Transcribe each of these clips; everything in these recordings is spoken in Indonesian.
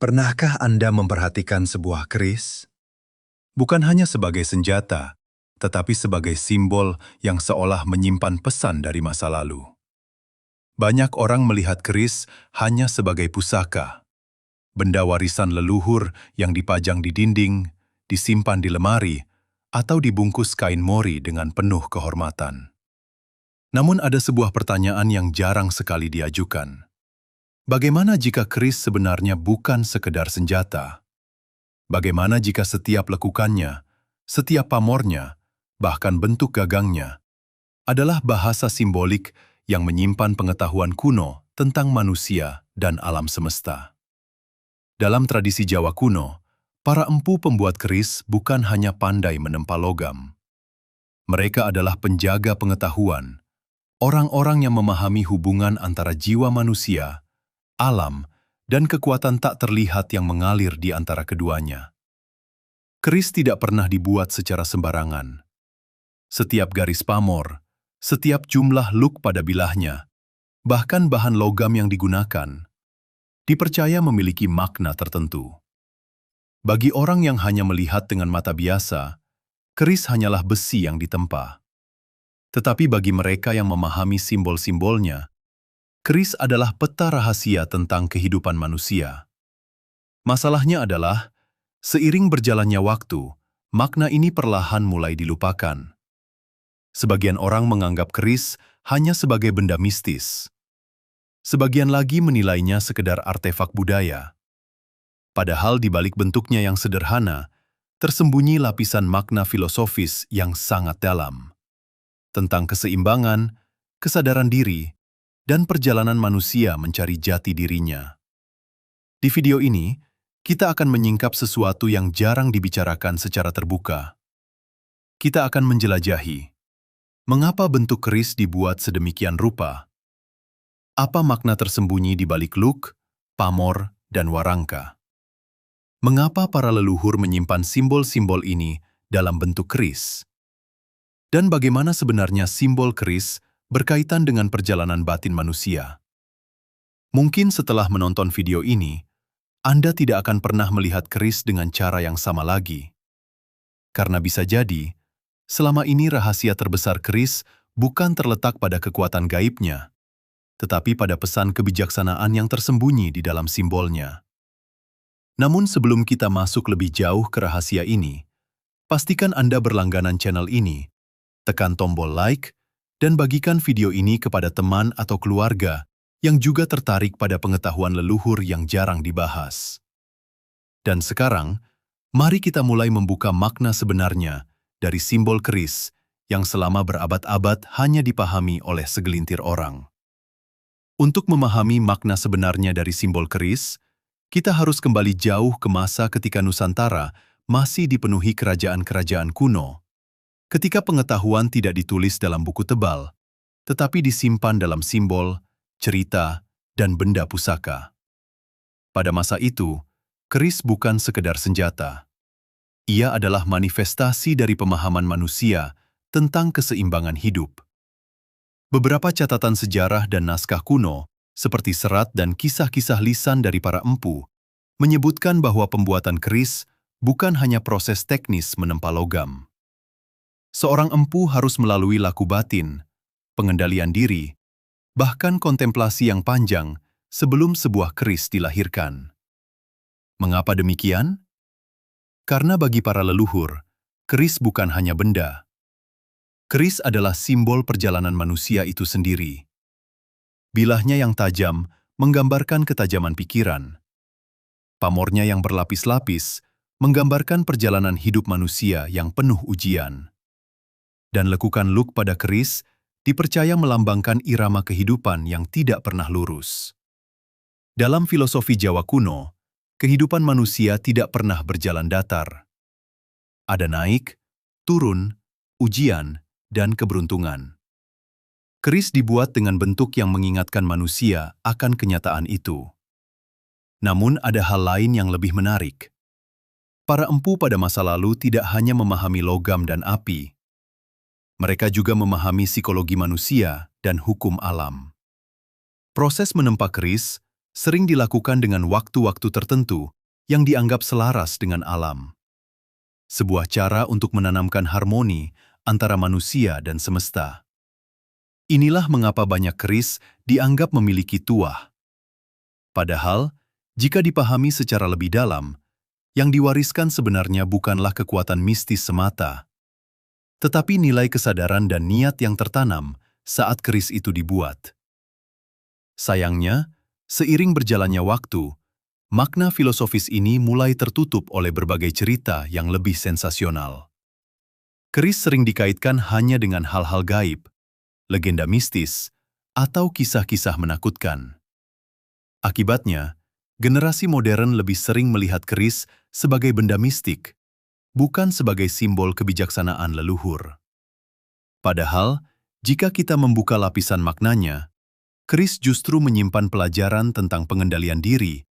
Pernahkah Anda memperhatikan sebuah keris? Bukan hanya sebagai senjata, tetapi sebagai simbol yang seolah menyimpan pesan dari masa lalu. Banyak orang melihat keris hanya sebagai pusaka, benda warisan leluhur yang dipajang di dinding, disimpan di lemari, atau dibungkus kain mori dengan penuh kehormatan. Namun ada sebuah pertanyaan yang jarang sekali diajukan. Bagaimana jika keris sebenarnya bukan sekedar senjata? Bagaimana jika setiap lekukannya, setiap pamornya, bahkan bentuk gagangnya, adalah bahasa simbolik yang menyimpan pengetahuan kuno tentang manusia dan alam semesta? Dalam tradisi Jawa kuno, para empu pembuat keris bukan hanya pandai menempa logam. Mereka adalah penjaga pengetahuan, orang-orang yang memahami hubungan antara jiwa manusia, alam, dan kekuatan tak terlihat yang mengalir di antara keduanya. Keris tidak pernah dibuat secara sembarangan. Setiap garis pamor, setiap jumlah luk pada bilahnya, bahkan bahan logam yang digunakan, dipercaya memiliki makna tertentu. Bagi orang yang hanya melihat dengan mata biasa, keris hanyalah besi yang ditempa. Tetapi bagi mereka yang memahami simbol-simbolnya, keris adalah peta rahasia tentang kehidupan manusia. Masalahnya adalah, seiring berjalannya waktu, makna ini perlahan mulai dilupakan. Sebagian orang menganggap keris hanya sebagai benda mistis. Sebagian lagi menilainya sekedar artefak budaya. Padahal di balik bentuknya yang sederhana, tersembunyi lapisan makna filosofis yang sangat dalam. Tentang keseimbangan, kesadaran diri, dan perjalanan manusia mencari jati dirinya. Di video ini, kita akan menyingkap sesuatu yang jarang dibicarakan secara terbuka. Kita akan menjelajahi, mengapa bentuk keris dibuat sedemikian rupa? Apa makna tersembunyi di balik luk, pamor, dan warangka? Mengapa para leluhur menyimpan simbol-simbol ini dalam bentuk keris? Dan bagaimana sebenarnya simbol keris berkaitan dengan perjalanan batin manusia? Mungkin setelah menonton video ini, Anda tidak akan pernah melihat keris dengan cara yang sama lagi. Karena bisa jadi, selama ini rahasia terbesar keris bukan terletak pada kekuatan gaibnya, tetapi pada pesan kebijaksanaan yang tersembunyi di dalam simbolnya. Namun sebelum kita masuk lebih jauh ke rahasia ini, pastikan Anda berlangganan channel ini, tekan tombol like, dan bagikan video ini kepada teman atau keluarga yang juga tertarik pada pengetahuan leluhur yang jarang dibahas. Dan sekarang, mari kita mulai membuka makna sebenarnya dari simbol keris yang selama berabad-abad hanya dipahami oleh segelintir orang. Untuk memahami makna sebenarnya dari simbol keris, kita harus kembali jauh ke masa ketika Nusantara masih dipenuhi kerajaan-kerajaan kuno. Ketika pengetahuan tidak ditulis dalam buku tebal, tetapi disimpan dalam simbol, cerita, dan benda pusaka. Pada masa itu, keris bukan sekedar senjata. Ia adalah manifestasi dari pemahaman manusia tentang keseimbangan hidup. Beberapa catatan sejarah dan naskah kuno, seperti serat dan kisah-kisah lisan dari para empu, menyebutkan bahwa pembuatan keris bukan hanya proses teknis menempa logam. Seorang empu harus melalui laku batin, pengendalian diri, bahkan kontemplasi yang panjang sebelum sebuah keris dilahirkan. Mengapa demikian? Karena bagi para leluhur, keris bukan hanya benda. Keris adalah simbol perjalanan manusia itu sendiri. Bilahnya yang tajam menggambarkan ketajaman pikiran. Pamornya yang berlapis-lapis menggambarkan perjalanan hidup manusia yang penuh ujian. Dan lekukan luk pada keris dipercaya melambangkan irama kehidupan yang tidak pernah lurus. Dalam filosofi Jawa kuno, kehidupan manusia tidak pernah berjalan datar. Ada naik, turun, ujian, dan keberuntungan. Keris dibuat dengan bentuk yang mengingatkan manusia akan kenyataan itu. Namun ada hal lain yang lebih menarik. Para empu pada masa lalu tidak hanya memahami logam dan api, mereka juga memahami psikologi manusia dan hukum alam. Proses menempa keris sering dilakukan dengan waktu-waktu tertentu yang dianggap selaras dengan alam. Sebuah cara untuk menanamkan harmoni antara manusia dan semesta. Inilah mengapa banyak keris dianggap memiliki tuah. Padahal, jika dipahami secara lebih dalam, yang diwariskan sebenarnya bukanlah kekuatan mistis semata, tetapi nilai kesadaran dan niat yang tertanam saat keris itu dibuat. Sayangnya, seiring berjalannya waktu, makna filosofis ini mulai tertutup oleh berbagai cerita yang lebih sensasional. Keris sering dikaitkan hanya dengan hal-hal gaib, legenda mistis, atau kisah-kisah menakutkan. Akibatnya, generasi modern lebih sering melihat keris sebagai benda mistik, bukan sebagai simbol kebijaksanaan leluhur. Padahal, jika kita membuka lapisan maknanya, keris justru menyimpan pelajaran tentang pengendalian diri,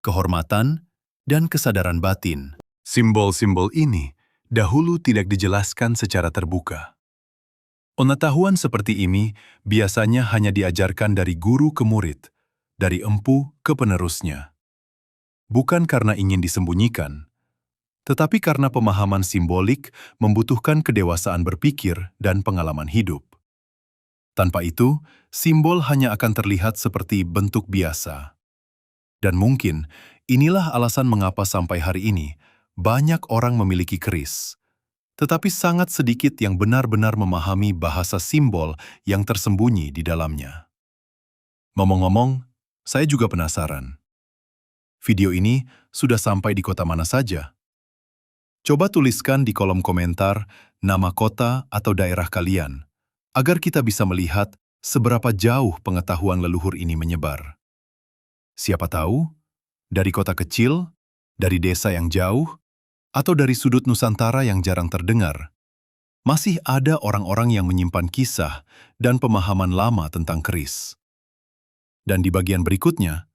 kehormatan, dan kesadaran batin. Simbol-simbol ini dahulu tidak dijelaskan secara terbuka. Pengetahuan seperti ini biasanya hanya diajarkan dari guru ke murid, dari empu ke penerusnya. Bukan karena ingin disembunyikan, tetapi karena pemahaman simbolik membutuhkan kedewasaan berpikir dan pengalaman hidup. Tanpa itu, simbol hanya akan terlihat seperti bentuk biasa. Dan mungkin inilah alasan mengapa sampai hari ini banyak orang memiliki keris, tetapi sangat sedikit yang benar-benar memahami bahasa simbol yang tersembunyi di dalamnya. Ngomong-ngomong, saya juga penasaran. Video ini sudah sampai di kota mana saja? Coba tuliskan di kolom komentar nama kota atau daerah kalian, agar kita bisa melihat seberapa jauh pengetahuan leluhur ini menyebar. Siapa tahu, dari kota kecil, dari desa yang jauh, atau dari sudut Nusantara yang jarang terdengar, masih ada orang-orang yang menyimpan kisah dan pemahaman lama tentang keris. Dan di bagian berikutnya,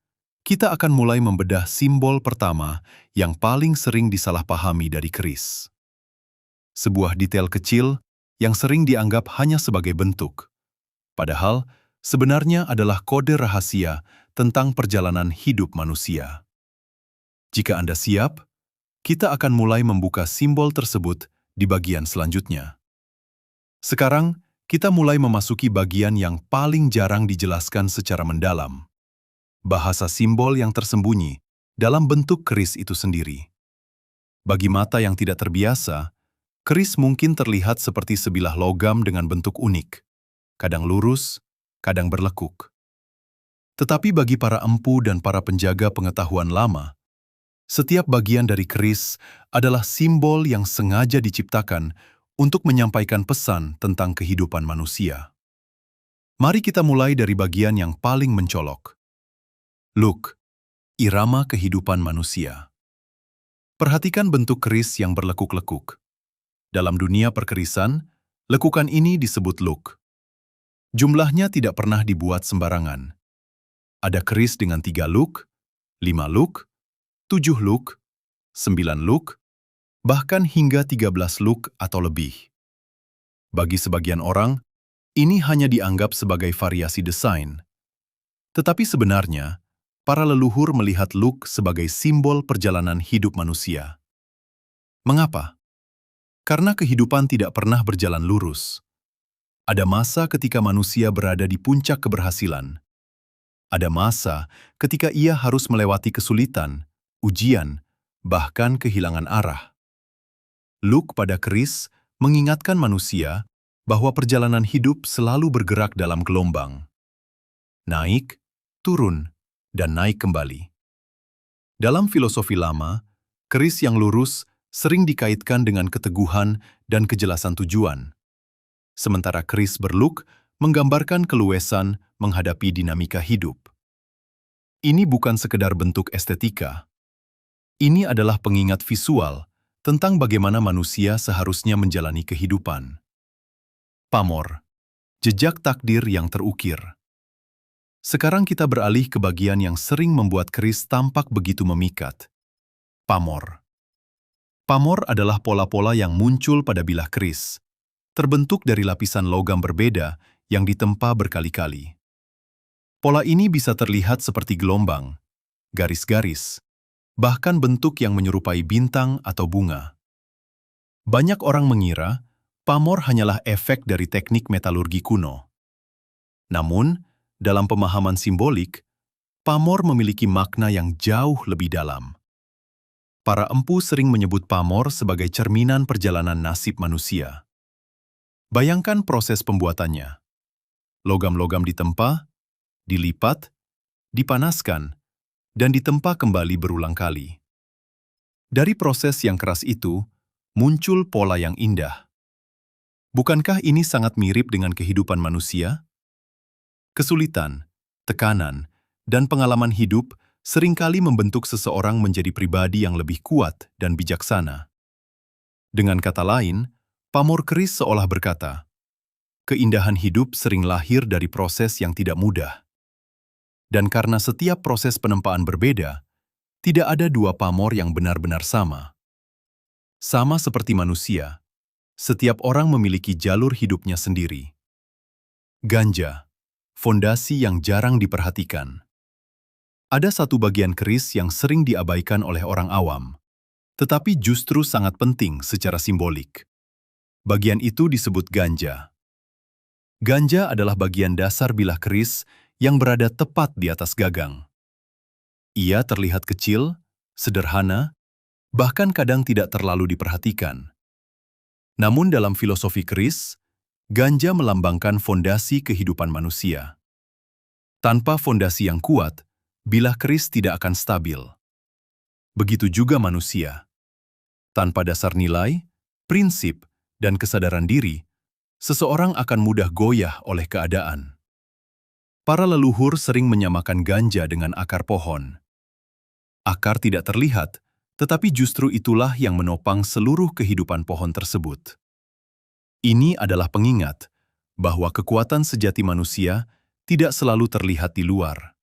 kita akan mulai membedah simbol pertama yang paling sering disalahpahami dari keris. Sebuah detail kecil yang sering dianggap hanya sebagai bentuk, padahal sebenarnya adalah kode rahasia tentang perjalanan hidup manusia. Jika Anda siap, kita akan mulai membuka simbol tersebut di bagian selanjutnya. Sekarang, kita mulai memasuki bagian yang paling jarang dijelaskan secara mendalam. Bahasa simbol yang tersembunyi dalam bentuk keris itu sendiri. Bagi mata yang tidak terbiasa, keris mungkin terlihat seperti sebilah logam dengan bentuk unik, kadang lurus, kadang berlekuk. Tetapi bagi para empu dan para penjaga pengetahuan lama, setiap bagian dari keris adalah simbol yang sengaja diciptakan untuk menyampaikan pesan tentang kehidupan manusia. Mari kita mulai dari bagian yang paling mencolok. Luk, irama kehidupan manusia. Perhatikan bentuk keris yang berlekuk-lekuk. Dalam dunia perkerisan, lekukan ini disebut luk. Jumlahnya tidak pernah dibuat sembarangan. Ada keris dengan 3 luk, 5 luk, 7 luk, 9 luk, bahkan hingga 13 luk atau lebih. Bagi sebagian orang, ini hanya dianggap sebagai variasi desain. Tetapi sebenarnya, para leluhur melihat luk sebagai simbol perjalanan hidup manusia. Mengapa? Karena kehidupan tidak pernah berjalan lurus. Ada masa ketika manusia berada di puncak keberhasilan. Ada masa ketika ia harus melewati kesulitan, ujian, bahkan kehilangan arah. Luk pada keris mengingatkan manusia bahwa perjalanan hidup selalu bergerak dalam gelombang. Naik, turun, dan naik kembali. Dalam filosofi lama, keris yang lurus sering dikaitkan dengan keteguhan dan kejelasan tujuan. Sementara keris berluk menggambarkan keluasan menghadapi dinamika hidup. Ini bukan sekedar bentuk estetika. Ini adalah pengingat visual tentang bagaimana manusia seharusnya menjalani kehidupan. Pamor, jejak takdir yang terukir. Sekarang kita beralih ke bagian yang sering membuat keris tampak begitu memikat. Pamor. Pamor adalah pola-pola yang muncul pada bilah keris, terbentuk dari lapisan logam berbeda yang ditempa berkali-kali. Pola ini bisa terlihat seperti gelombang, garis-garis, bahkan bentuk yang menyerupai bintang atau bunga. Banyak orang mengira pamor hanyalah efek dari teknik metalurgi kuno. Namun, dalam pemahaman simbolik, pamor memiliki makna yang jauh lebih dalam. Para empu sering menyebut pamor sebagai cerminan perjalanan nasib manusia. Bayangkan proses pembuatannya. Logam-logam ditempa, dilipat, dipanaskan, dan ditempa kembali berulang kali. Dari proses yang keras itu, muncul pola yang indah. Bukankah ini sangat mirip dengan kehidupan manusia? Kesulitan, tekanan, dan pengalaman hidup seringkali membentuk seseorang menjadi pribadi yang lebih kuat dan bijaksana. Dengan kata lain, pamor keris seolah berkata, keindahan hidup sering lahir dari proses yang tidak mudah. Dan karena setiap proses penempaan berbeda, tidak ada dua pamor yang benar-benar sama. Sama seperti manusia, setiap orang memiliki jalur hidupnya sendiri. Ganja, fondasi yang jarang diperhatikan. Ada satu bagian keris yang sering diabaikan oleh orang awam, tetapi justru sangat penting secara simbolik. Bagian itu disebut ganja. Ganja adalah bagian dasar bilah keris yang berada tepat di atas gagang. Ia terlihat kecil, sederhana, bahkan kadang tidak terlalu diperhatikan. Namun dalam filosofi keris, ganja melambangkan fondasi kehidupan manusia. Tanpa fondasi yang kuat, bilah keris tidak akan stabil. Begitu juga manusia. Tanpa dasar nilai, prinsip, dan kesadaran diri, seseorang akan mudah goyah oleh keadaan. Para leluhur sering menyamakan ganja dengan akar pohon. Akar tidak terlihat, tetapi justru itulah yang menopang seluruh kehidupan pohon tersebut. Ini adalah pengingat bahwa kekuatan sejati manusia tidak selalu terlihat di luar.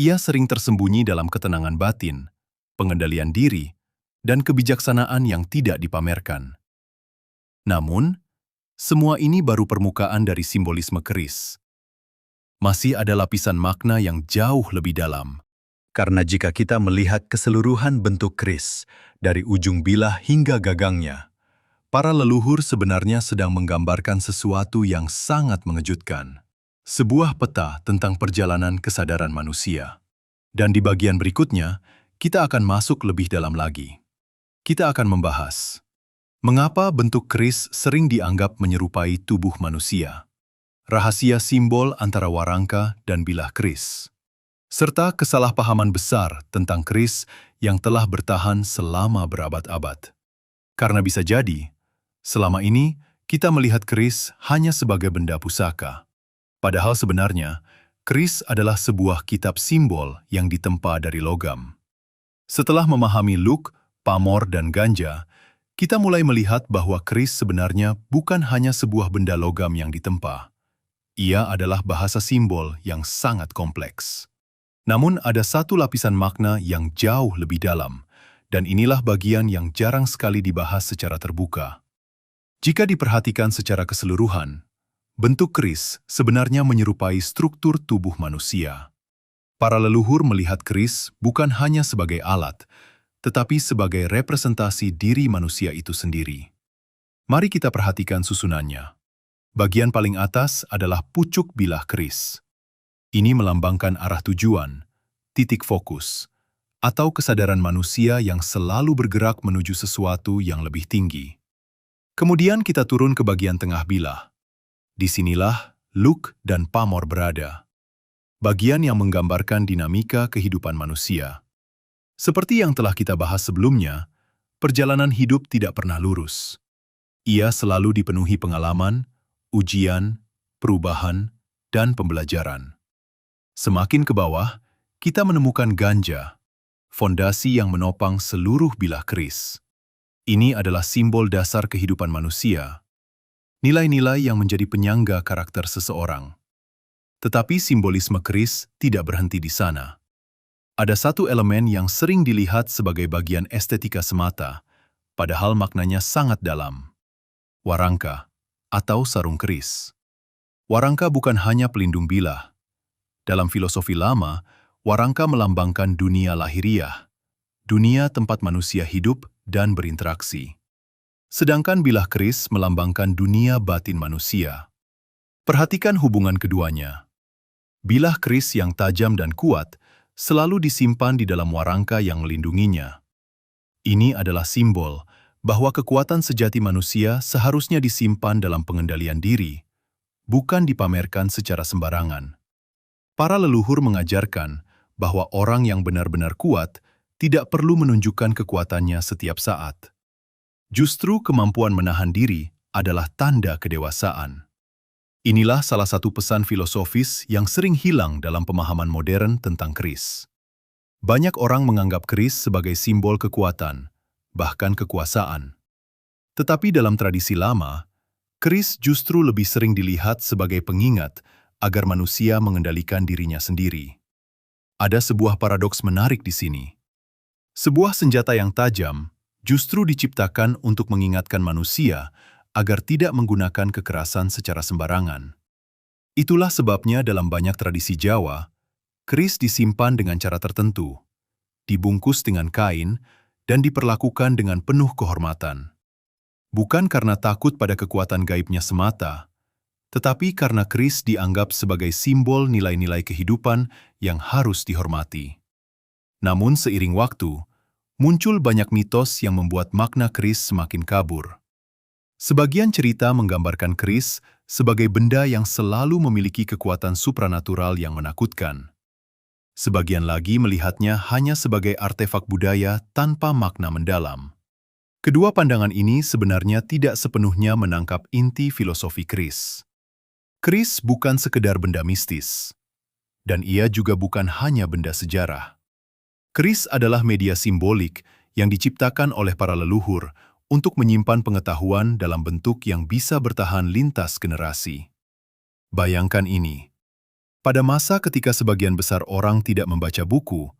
Ia sering tersembunyi dalam ketenangan batin, pengendalian diri, dan kebijaksanaan yang tidak dipamerkan. Namun, semua ini baru permukaan dari simbolisme keris. Masih ada lapisan makna yang jauh lebih dalam. Karena jika kita melihat keseluruhan bentuk keris, dari ujung bilah hingga gagangnya, para leluhur sebenarnya sedang menggambarkan sesuatu yang sangat mengejutkan. Sebuah peta tentang perjalanan kesadaran manusia. Dan di bagian berikutnya, kita akan masuk lebih dalam lagi. Kita akan membahas mengapa bentuk keris sering dianggap menyerupai tubuh manusia. Rahasia simbol antara warangka dan bilah keris, serta kesalahpahaman besar tentang keris yang telah bertahan selama berabad-abad. Karena bisa jadi, selama ini kita melihat keris hanya sebagai benda pusaka. Padahal sebenarnya, keris adalah sebuah kitab simbol yang ditempa dari logam. Setelah memahami luk, pamor, dan ganja, kita mulai melihat bahwa keris sebenarnya bukan hanya sebuah benda logam yang ditempa. Ia adalah bahasa simbol yang sangat kompleks. Namun ada satu lapisan makna yang jauh lebih dalam, dan inilah bagian yang jarang sekali dibahas secara terbuka. Jika diperhatikan secara keseluruhan, bentuk keris sebenarnya menyerupai struktur tubuh manusia. Para leluhur melihat keris bukan hanya sebagai alat, tetapi sebagai representasi diri manusia itu sendiri. Mari kita perhatikan susunannya. Bagian paling atas adalah pucuk bilah keris. Ini melambangkan arah tujuan, titik fokus, atau kesadaran manusia yang selalu bergerak menuju sesuatu yang lebih tinggi. Kemudian kita turun ke bagian tengah bilah. Disinilah luk dan pamor berada. Bagian yang menggambarkan dinamika kehidupan manusia. Seperti yang telah kita bahas sebelumnya, perjalanan hidup tidak pernah lurus. Ia selalu dipenuhi pengalaman, ujian, perubahan, dan pembelajaran. Semakin ke bawah, kita menemukan ganja, fondasi yang menopang seluruh bilah keris. Ini adalah simbol dasar kehidupan manusia, nilai-nilai yang menjadi penyangga karakter seseorang. Tetapi simbolisme keris tidak berhenti di sana. Ada satu elemen yang sering dilihat sebagai bagian estetika semata, padahal maknanya sangat dalam. Warangka, atau sarung keris. Warangka bukan hanya pelindung bilah, Dalam filosofi lama, warangka melambangkan dunia lahiriah, dunia tempat manusia hidup dan berinteraksi. Sedangkan bilah keris melambangkan dunia batin manusia. Perhatikan hubungan keduanya. Bilah keris yang tajam dan kuat selalu disimpan di dalam warangka yang melindunginya. Ini adalah simbol bahwa kekuatan sejati manusia seharusnya disimpan dalam pengendalian diri, bukan dipamerkan secara sembarangan. Para leluhur mengajarkan bahwa orang yang benar-benar kuat tidak perlu menunjukkan kekuatannya setiap saat. Justru kemampuan menahan diri adalah tanda kedewasaan. Inilah salah satu pesan filosofis yang sering hilang dalam pemahaman modern tentang keris. Banyak orang menganggap keris sebagai simbol kekuatan, bahkan kekuasaan. Tetapi dalam tradisi lama, keris justru lebih sering dilihat sebagai pengingat agar manusia mengendalikan dirinya sendiri. Ada sebuah paradoks menarik di sini. Sebuah senjata yang tajam justru diciptakan untuk mengingatkan manusia agar tidak menggunakan kekerasan secara sembarangan. Itulah sebabnya dalam banyak tradisi Jawa, keris disimpan dengan cara tertentu, dibungkus dengan kain, dan diperlakukan dengan penuh kehormatan. Bukan karena takut pada kekuatan gaibnya semata, tetapi karena keris dianggap sebagai simbol nilai-nilai kehidupan yang harus dihormati. Namun seiring waktu, muncul banyak mitos yang membuat makna keris semakin kabur. Sebagian cerita menggambarkan keris sebagai benda yang selalu memiliki kekuatan supranatural yang menakutkan. Sebagian lagi melihatnya hanya sebagai artefak budaya tanpa makna mendalam. Kedua pandangan ini sebenarnya tidak sepenuhnya menangkap inti filosofi keris. Keris bukan sekedar benda mistis, dan ia juga bukan hanya benda sejarah. Keris adalah media simbolik yang diciptakan oleh para leluhur untuk menyimpan pengetahuan dalam bentuk yang bisa bertahan lintas generasi. Bayangkan ini. Pada masa ketika sebagian besar orang tidak membaca buku,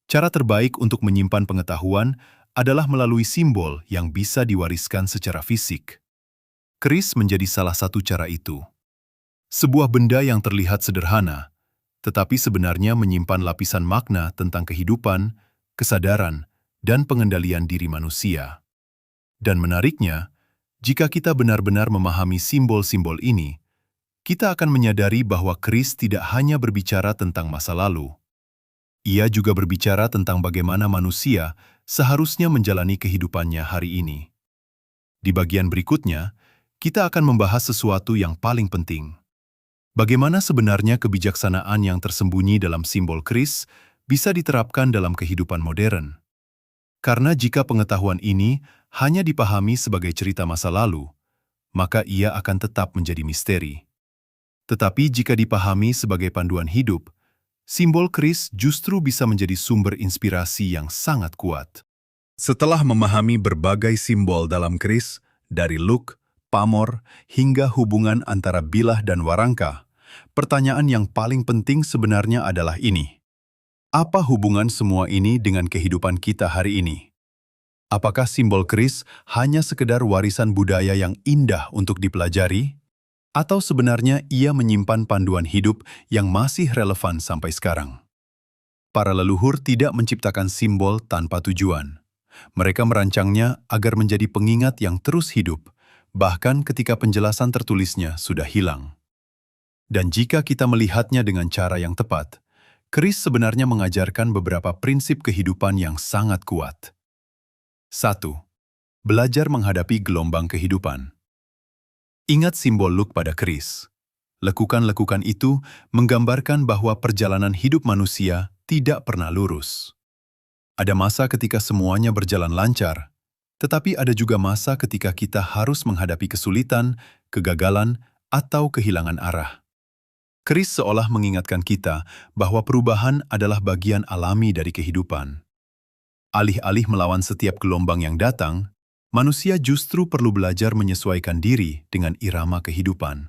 cara terbaik untuk menyimpan pengetahuan adalah melalui simbol yang bisa diwariskan secara fisik. Keris menjadi salah satu cara itu. Sebuah benda yang terlihat sederhana, tetapi sebenarnya menyimpan lapisan makna tentang kehidupan, kesadaran, dan pengendalian diri manusia. Dan menariknya, jika kita benar-benar memahami simbol-simbol ini, kita akan menyadari bahwa keris tidak hanya berbicara tentang masa lalu. Ia juga berbicara tentang bagaimana manusia seharusnya menjalani kehidupannya hari ini. Di bagian berikutnya, kita akan membahas sesuatu yang paling penting. Bagaimana sebenarnya kebijaksanaan yang tersembunyi dalam simbol keris bisa diterapkan dalam kehidupan modern? Karena jika pengetahuan ini hanya dipahami sebagai cerita masa lalu, maka ia akan tetap menjadi misteri. Tetapi jika dipahami sebagai panduan hidup, simbol keris justru bisa menjadi sumber inspirasi yang sangat kuat. Setelah memahami berbagai simbol dalam keris, dari look, pamor, hingga hubungan antara bilah dan warangka, pertanyaan yang paling penting sebenarnya adalah ini. Apa hubungan semua ini dengan kehidupan kita hari ini? Apakah simbol keris hanya sekedar warisan budaya yang indah untuk dipelajari? Atau sebenarnya ia menyimpan panduan hidup yang masih relevan sampai sekarang? Para leluhur tidak menciptakan simbol tanpa tujuan. Mereka merancangnya agar menjadi pengingat yang terus hidup, bahkan ketika penjelasan tertulisnya sudah hilang. Dan jika kita melihatnya dengan cara yang tepat, keris sebenarnya mengajarkan beberapa prinsip kehidupan yang sangat kuat. 1. Belajar menghadapi gelombang kehidupan. Ingat simbol look pada keris. Lekukan-lekukan itu menggambarkan bahwa perjalanan hidup manusia tidak pernah lurus. Ada masa ketika semuanya berjalan lancar, tetapi ada juga masa ketika kita harus menghadapi kesulitan, kegagalan, atau kehilangan arah. Keris seolah mengingatkan kita bahwa perubahan adalah bagian alami dari kehidupan. Alih-alih melawan setiap gelombang yang datang, manusia justru perlu belajar menyesuaikan diri dengan irama kehidupan.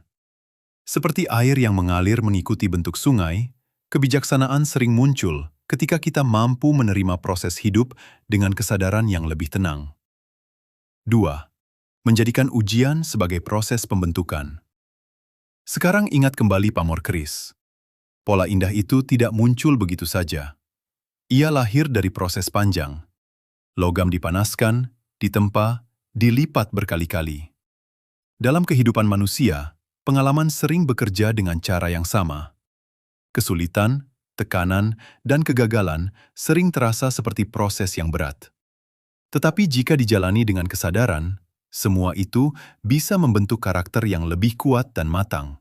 Seperti air yang mengalir mengikuti bentuk sungai, kebijaksanaan sering muncul ketika kita mampu menerima proses hidup dengan kesadaran yang lebih tenang. 2. Menjadikan ujian sebagai proses pembentukan. Sekarang ingat kembali pamor keris. pola indah itu tidak muncul begitu saja. Ia lahir dari proses panjang. Logam dipanaskan, ditempa, dilipat berkali-kali. Dalam kehidupan manusia, pengalaman sering bekerja dengan cara yang sama. Kesulitan, tekanan, dan kegagalan sering terasa seperti proses yang berat. Tetapi jika dijalani dengan kesadaran, semua itu bisa membentuk karakter yang lebih kuat dan matang.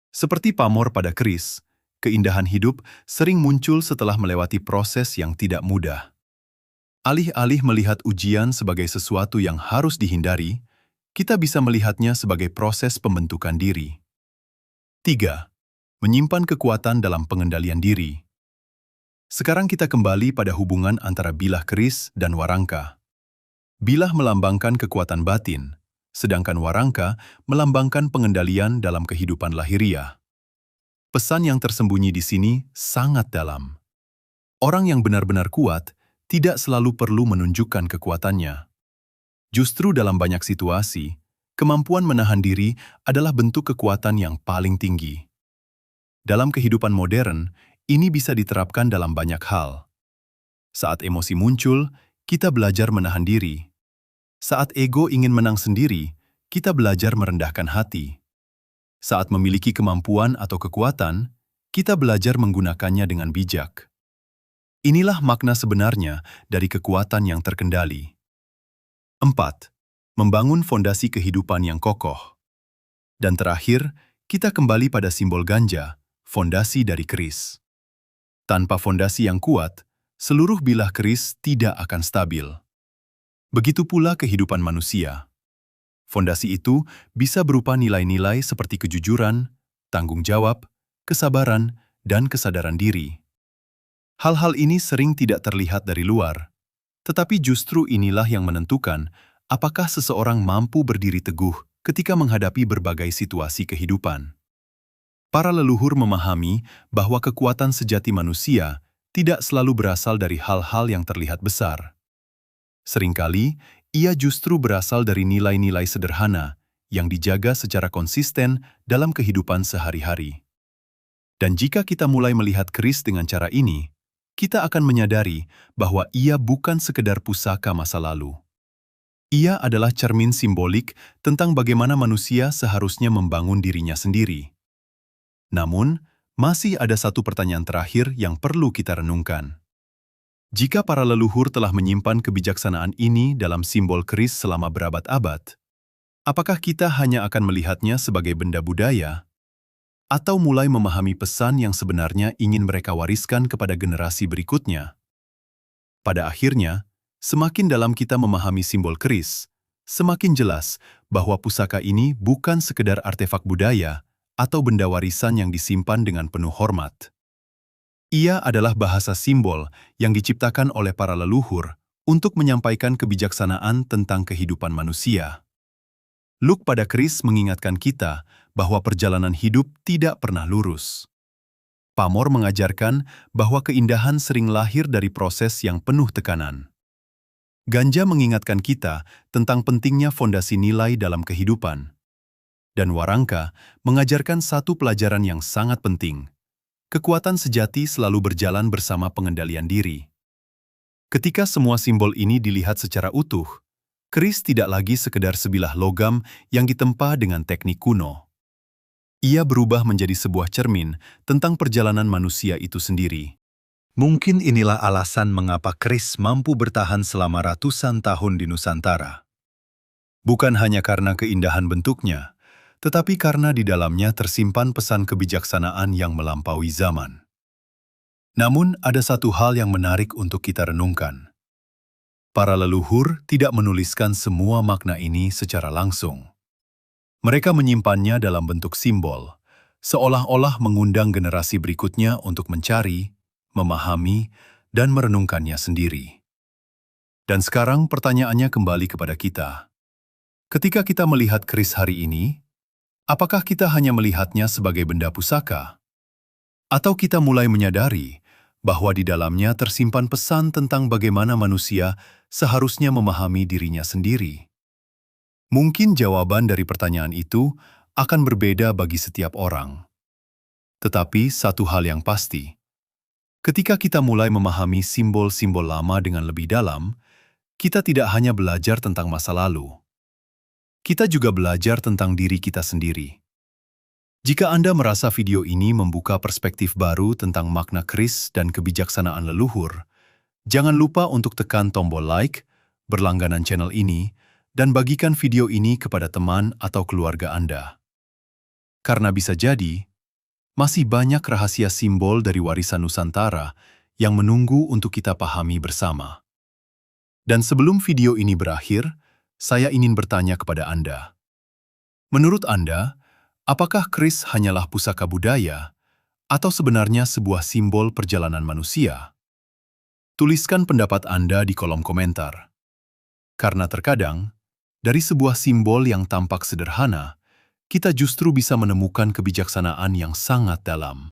Seperti pamor pada keris, keindahan hidup sering muncul setelah melewati proses yang tidak mudah. Alih-alih melihat ujian sebagai sesuatu yang harus dihindari, kita bisa melihatnya sebagai proses pembentukan diri. 3. Menyimpan kekuatan dalam pengendalian diri. Sekarang kita kembali pada hubungan antara bilah keris dan warangka. Bilah melambangkan kekuatan batin, sedangkan warangka melambangkan pengendalian dalam kehidupan lahiriah. Pesan yang tersembunyi di sini sangat dalam. Orang yang benar-benar kuat tidak selalu perlu menunjukkan kekuatannya. Justru dalam banyak situasi, kemampuan menahan diri adalah bentuk kekuatan yang paling tinggi. Dalam kehidupan modern, ini bisa diterapkan dalam banyak hal. Saat emosi muncul, kita belajar menahan diri. Saat ego ingin menang sendiri, kita belajar merendahkan hati. Saat memiliki kemampuan atau kekuatan, kita belajar menggunakannya dengan bijak. Inilah makna sebenarnya dari kekuatan yang terkendali. 4. Membangun fondasi kehidupan yang kokoh. Dan terakhir, kita kembali pada simbol ganja, fondasi dari keris. Tanpa fondasi yang kuat, seluruh bilah keris tidak akan stabil. Begitu pula kehidupan manusia. Fondasi itu bisa berupa nilai-nilai seperti kejujuran, tanggung jawab, kesabaran, dan kesadaran diri. Hal-hal ini sering tidak terlihat dari luar, tetapi justru inilah yang menentukan apakah seseorang mampu berdiri teguh ketika menghadapi berbagai situasi kehidupan. Para leluhur memahami bahwa kekuatan sejati manusia tidak selalu berasal dari hal-hal yang terlihat besar. Seringkali, ia justru berasal dari nilai-nilai sederhana yang dijaga secara konsisten dalam kehidupan sehari-hari. Dan jika kita mulai melihat keris dengan cara ini, kita akan menyadari bahwa ia bukan sekedar pusaka masa lalu. Ia adalah cermin simbolik tentang bagaimana manusia seharusnya membangun dirinya sendiri. Namun, masih ada satu pertanyaan terakhir yang perlu kita renungkan. Jika para leluhur telah menyimpan kebijaksanaan ini dalam simbol keris selama berabad-abad, apakah kita hanya akan melihatnya sebagai benda budaya? Atau mulai memahami pesan yang sebenarnya ingin mereka wariskan kepada generasi berikutnya? Pada akhirnya, semakin dalam kita memahami simbol keris, semakin jelas bahwa pusaka ini bukan sekedar artefak budaya atau benda warisan yang disimpan dengan penuh hormat. Ia adalah bahasa simbol yang diciptakan oleh para leluhur untuk menyampaikan kebijaksanaan tentang kehidupan manusia. Look pada keris mengingatkan kita bahwa perjalanan hidup tidak pernah lurus. Pamor mengajarkan bahwa keindahan sering lahir dari proses yang penuh tekanan. Ganja mengingatkan kita tentang pentingnya fondasi nilai dalam kehidupan. Dan warangka mengajarkan satu pelajaran yang sangat penting. Kekuatan sejati selalu berjalan bersama pengendalian diri. Ketika semua simbol ini dilihat secara utuh, keris tidak lagi sekedar sebilah logam yang ditempa dengan teknik kuno. Ia berubah menjadi sebuah cermin tentang perjalanan manusia itu sendiri. Mungkin inilah alasan mengapa keris mampu bertahan selama ratusan tahun di Nusantara. Bukan hanya karena keindahan bentuknya, tetapi karena di dalamnya tersimpan pesan kebijaksanaan yang melampaui zaman. Namun, ada satu hal yang menarik untuk kita renungkan. Para leluhur tidak menuliskan semua makna ini secara langsung. Mereka menyimpannya dalam bentuk simbol, seolah-olah mengundang generasi berikutnya untuk mencari, memahami, dan merenungkannya sendiri. Dan sekarang pertanyaannya kembali kepada kita. Ketika kita melihat keris hari ini, apakah kita hanya melihatnya sebagai benda pusaka? Atau kita mulai menyadari bahwa di dalamnya tersimpan pesan tentang bagaimana manusia seharusnya memahami dirinya sendiri? Mungkin jawaban dari pertanyaan itu akan berbeda bagi setiap orang. Tetapi satu hal yang pasti, ketika kita mulai memahami simbol-simbol lama dengan lebih dalam, kita tidak hanya belajar tentang masa lalu. Kita juga belajar tentang diri kita sendiri. Jika Anda merasa video ini membuka perspektif baru tentang makna keris dan kebijaksanaan leluhur, jangan lupa untuk tekan tombol like, berlangganan channel ini, dan bagikan video ini kepada teman atau keluarga Anda. Karena bisa jadi, masih banyak rahasia simbol dari warisan Nusantara yang menunggu untuk kita pahami bersama. Dan sebelum video ini berakhir, saya ingin bertanya kepada Anda. Menurut Anda, apakah keris hanyalah pusaka budaya atau sebenarnya sebuah simbol perjalanan manusia? Tuliskan pendapat Anda di kolom komentar. Karena terkadang, dari sebuah simbol yang tampak sederhana, kita justru bisa menemukan kebijaksanaan yang sangat dalam.